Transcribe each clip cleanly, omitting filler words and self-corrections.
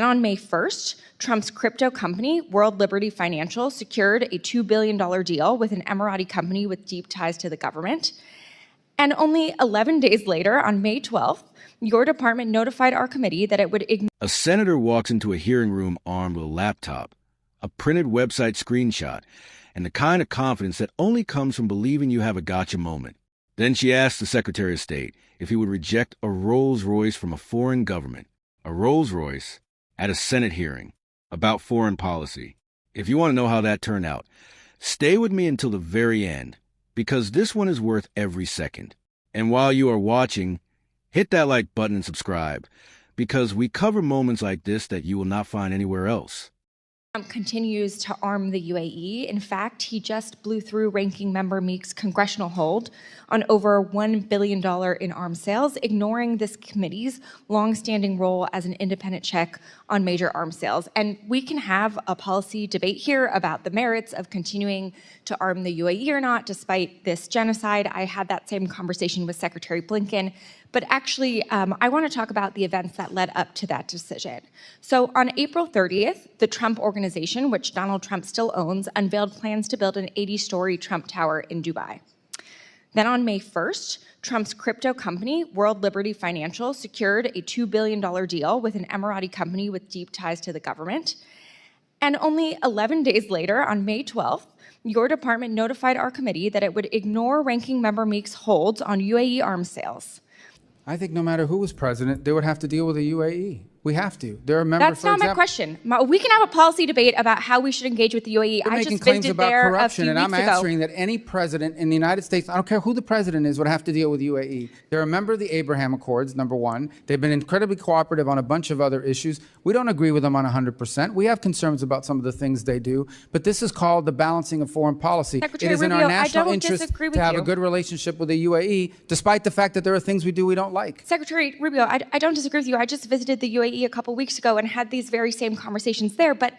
And on May 1st, Trump's crypto company, World Liberty Financial, secured a $2 billion deal with an Emirati company with deep ties to the government. And only 11 days later, on May 12th, your department notified our committee that it would ignore. A senator walks into a hearing room armed with a laptop, a printed website screenshot, and the kind of confidence that only comes from believing you have a gotcha moment. Then she asks the Secretary of State if he would reject a Rolls-Royce from a foreign government. A Rolls-Royce at a Senate hearing about foreign policy. If you want to know how that turned out, stay with me until the very end, because this one is worth every second. And while you are watching, hit that like button and subscribe, because we cover moments like this that you will not find anywhere else. Trump continues to arm the UAE. In fact, he just blew through Ranking Member Meek's congressional hold on over $1 billion in arms sales, ignoring this committee's longstanding role as an independent check on major arms sales. And we can have a policy debate here about the merits of continuing to arm the UAE or not, despite this genocide. I had that same conversation with Secretary Blinken. But actually, I want to talk about the events that led up to that decision. So on April 30th, the Trump Organization, which Donald Trump still owns, unveiled plans to build an 80-story Trump Tower in Dubai. Then on May 1st, Trump's crypto company, World Liberty Financial, secured a $2 billion deal with an Emirati company with deep ties to the government. And only 11 days later, on May 12th, your department notified our committee that it would ignore Ranking Member Meek's holds on UAE arms sales. I think no matter who was president, they would have to deal with the UAE. We have to. They're a member. That's not my question. We can have a policy debate about how we should engage with the UAE. You're I making just claims visited about there corruption, a few and I'm weeks ago. answering that any president in the United States, I don't care who the president is, would have to deal with UAE. They're a member of the Abraham Accords, number one. They've been incredibly cooperative on a bunch of other issues. We don't agree with them on 100%. We have concerns about some of the things they do, but this is called the balancing of foreign policy. Secretary It is in Rubio, our national I don't interest disagree with to have you. a good relationship with the UAE, despite the fact that there are things we do we don't like. Secretary Rubio, I don't disagree with you. I just visited the UAE a couple weeks ago and had these very same conversations there, but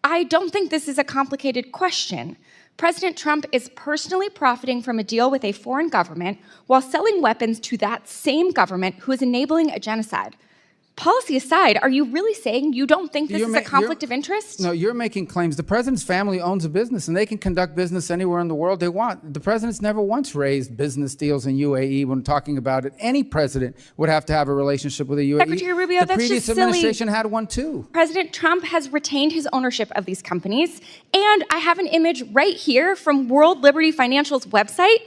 I don't think this is a complicated question. President Trump is personally profiting from a deal with a foreign government while selling weapons to that same government who is enabling a genocide. Policy aside, are you really saying you don't think this is a conflict of interest? No, you're making claims. The president's family owns a business, and they can conduct business anywhere in the world they want. The president's never once raised business deals in UAE when talking about it. Any president would have to have a relationship with the UAE. Secretary Rubio, that's just silly. The previous administration had one too. President Trump has retained his ownership of these companies, and I have an image right here from World Liberty Financial's website.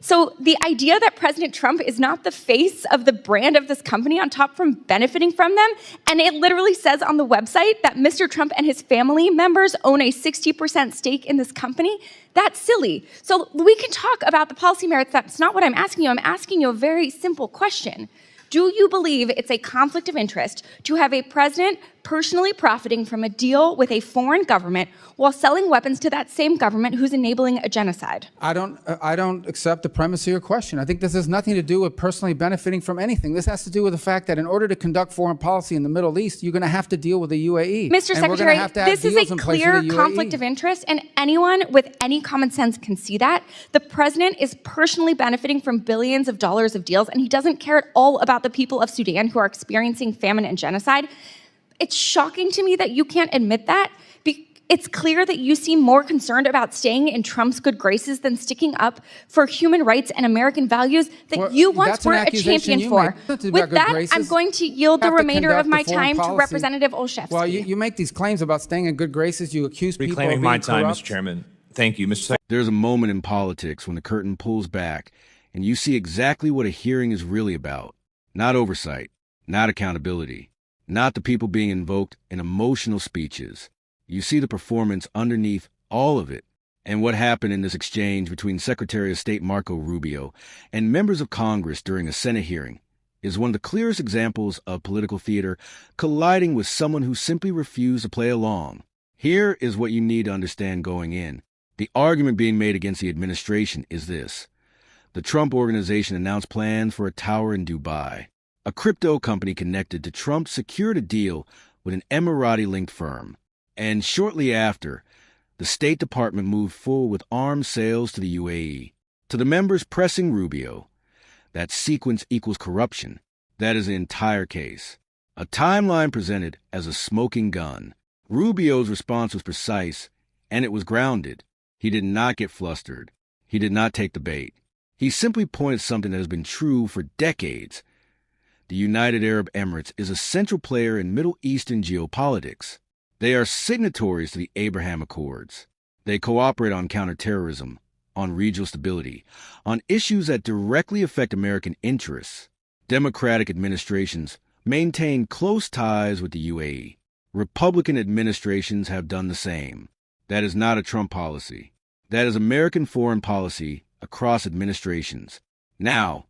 So the idea that President Trump is not the face of the brand of this company on top from benefiting from them, and it literally says on the website that Mr. Trump and his family members own a 60% stake in this company, that's silly. So we can talk about the policy merits. That's not what I'm asking you. I'm asking you a very simple question. Do you believe it's a conflict of interest to have a president personally profiting from a deal with a foreign government while selling weapons to that same government who's enabling a genocide? I don't accept the premise of your question. I think this has nothing to do with personally benefiting from anything. This has to do with the fact that in order to conduct foreign policy in the Middle East, you're going to have to deal with the UAE. Mr. Secretary, this is a clear conflict of interest, and anyone with any common sense can see that. The president is personally benefiting from billions of dollars of deals, and he doesn't care at all about the people of Sudan who are experiencing famine and genocide. It's shocking to me that you can't admit that. It's clear that you seem more concerned about staying in Trump's good graces than sticking up for human rights and American values that you once were a champion for. With that, I'm going to yield the remainder of my time to Representative Olszewski. Well, you make these claims about staying in good graces. You accuse people of being reclaiming my time, corrupt. Mr. Chairman. Thank you, Mr. Secretary. There's a moment in politics when the curtain pulls back and you see exactly what a hearing is really about. Not oversight, not accountability, not the people being invoked in emotional speeches. You see the performance underneath all of it. And what happened in this exchange between Secretary of State Marco Rubio and members of Congress during a Senate hearing is one of the clearest examples of political theater colliding with someone who simply refused to play along. Here is what you need to understand going in. The argument being made against the administration is this. The Trump Organization announced plans for a tower in Dubai. A crypto company connected to Trump secured a deal with an Emirati-linked firm. And shortly after, the State Department moved forward with arms sales to the UAE. To the members pressing Rubio, that sequence equals corruption. That is the entire case. A timeline presented as a smoking gun. Rubio's response was precise, and it was grounded. He did not get flustered. He did not take the bait. He simply pointed something that has been true for decades. The United Arab Emirates is a central player in Middle Eastern geopolitics. They are signatories to the Abraham Accords. They cooperate on counterterrorism, on regional stability, on issues that directly affect American interests. Democratic administrations maintain close ties with the UAE. Republican administrations have done the same. That is not a Trump policy. That is American foreign policy across administrations. Now,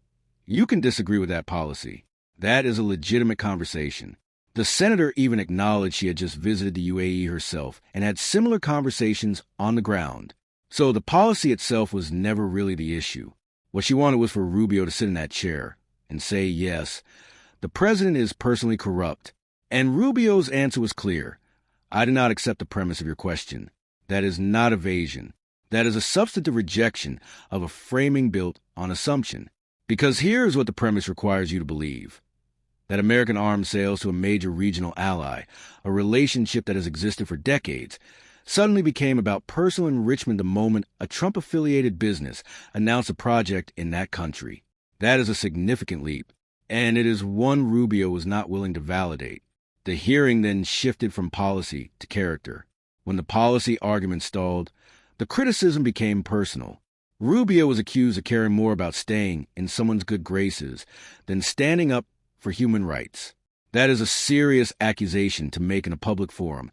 you can disagree with that policy. That is a legitimate conversation. The senator even acknowledged she had just visited the UAE herself and had similar conversations on the ground. So the policy itself was never really the issue. What she wanted was for Rubio to sit in that chair and say, yes, the president is personally corrupt. And Rubio's answer was clear. I do not accept the premise of your question. That is not evasion. That is a substantive rejection of a framing built on assumption. Because here is what the premise requires you to believe. That American arms sales to a major regional ally, a relationship that has existed for decades, suddenly became about personal enrichment the moment a Trump-affiliated business announced a project in that country. That is a significant leap, and it is one Rubio was not willing to validate. The hearing then shifted from policy to character. When the policy argument stalled, the criticism became personal. Rubio was accused of caring more about staying in someone's good graces than standing up for human rights. That is a serious accusation to make in a public forum,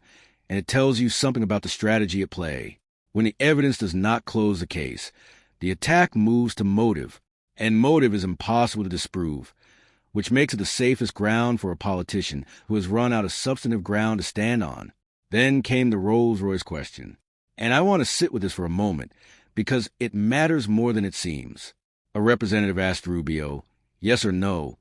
and it tells you something about the strategy at play. When the evidence does not close the case, the attack moves to motive, and motive is impossible to disprove, which makes it the safest ground for a politician who has run out of substantive ground to stand on. Then came the Rolls-Royce question. And I want to sit with this for a moment, because it matters more than it seems. A representative asked Rubio, yes or no,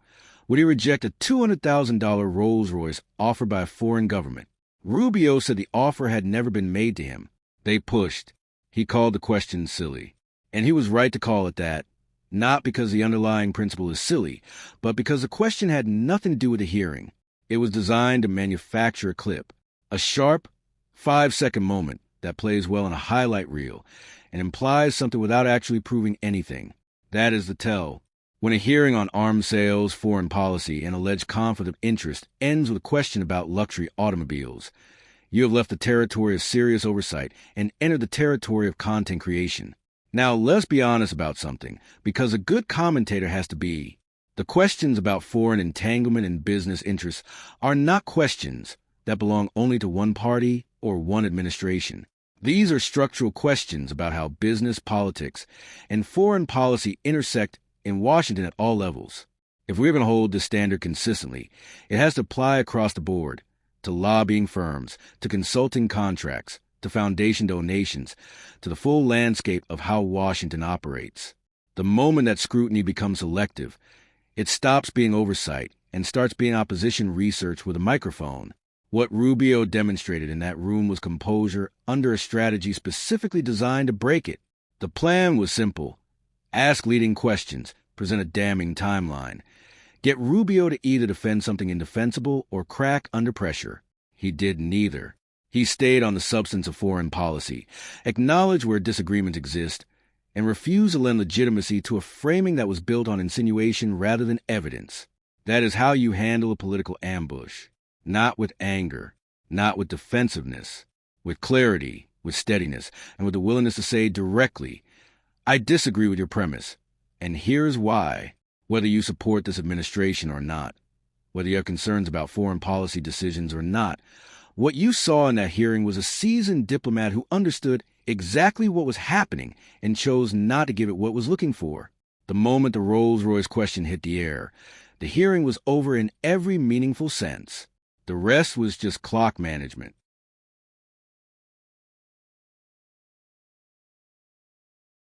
would he reject a $200,000 Rolls-Royce offered by a foreign government? Rubio said the offer had never been made to him. They pushed. He called the question silly. And he was right to call it that, not because the underlying principle is silly, but because the question had nothing to do with the hearing. It was designed to manufacture a clip, a sharp, 5-second moment that plays well in a highlight reel and implies something without actually proving anything. That is the tell. When a hearing on arms sales, foreign policy, and alleged conflict of interest ends with a question about luxury automobiles, you have left the territory of serious oversight and entered the territory of content creation. Now, let's be honest about something, because a good commentator has to be. The questions about foreign entanglement and business interests are not questions that belong only to one party or one administration. These are structural questions about how business, politics, and foreign policy intersect in Washington at all levels. If we're going to hold this standard consistently, it has to apply across the board, to lobbying firms, to consulting contracts, to foundation donations, to the full landscape of how Washington operates. The moment that scrutiny becomes selective, it stops being oversight and starts being opposition research with a microphone. What Rubio demonstrated in that room was composure under a strategy specifically designed to break it. The plan was simple. Ask leading questions, present a damning timeline. Get Rubio to either defend something indefensible or crack under pressure. He did neither. He stayed on the substance of foreign policy, acknowledged where disagreements exist, and refused to lend legitimacy to a framing that was built on insinuation rather than evidence. That is how you handle a political ambush. Not with anger, not with defensiveness, with clarity, with steadiness, and with the willingness to say directly, I disagree with your premise, and here's why. Whether you support this administration or not, whether you have concerns about foreign policy decisions or not, what you saw in that hearing was a seasoned diplomat who understood exactly what was happening and chose not to give it what it was looking for. The moment the Rolls-Royce question hit the air, the hearing was over in every meaningful sense. The rest was just clock management.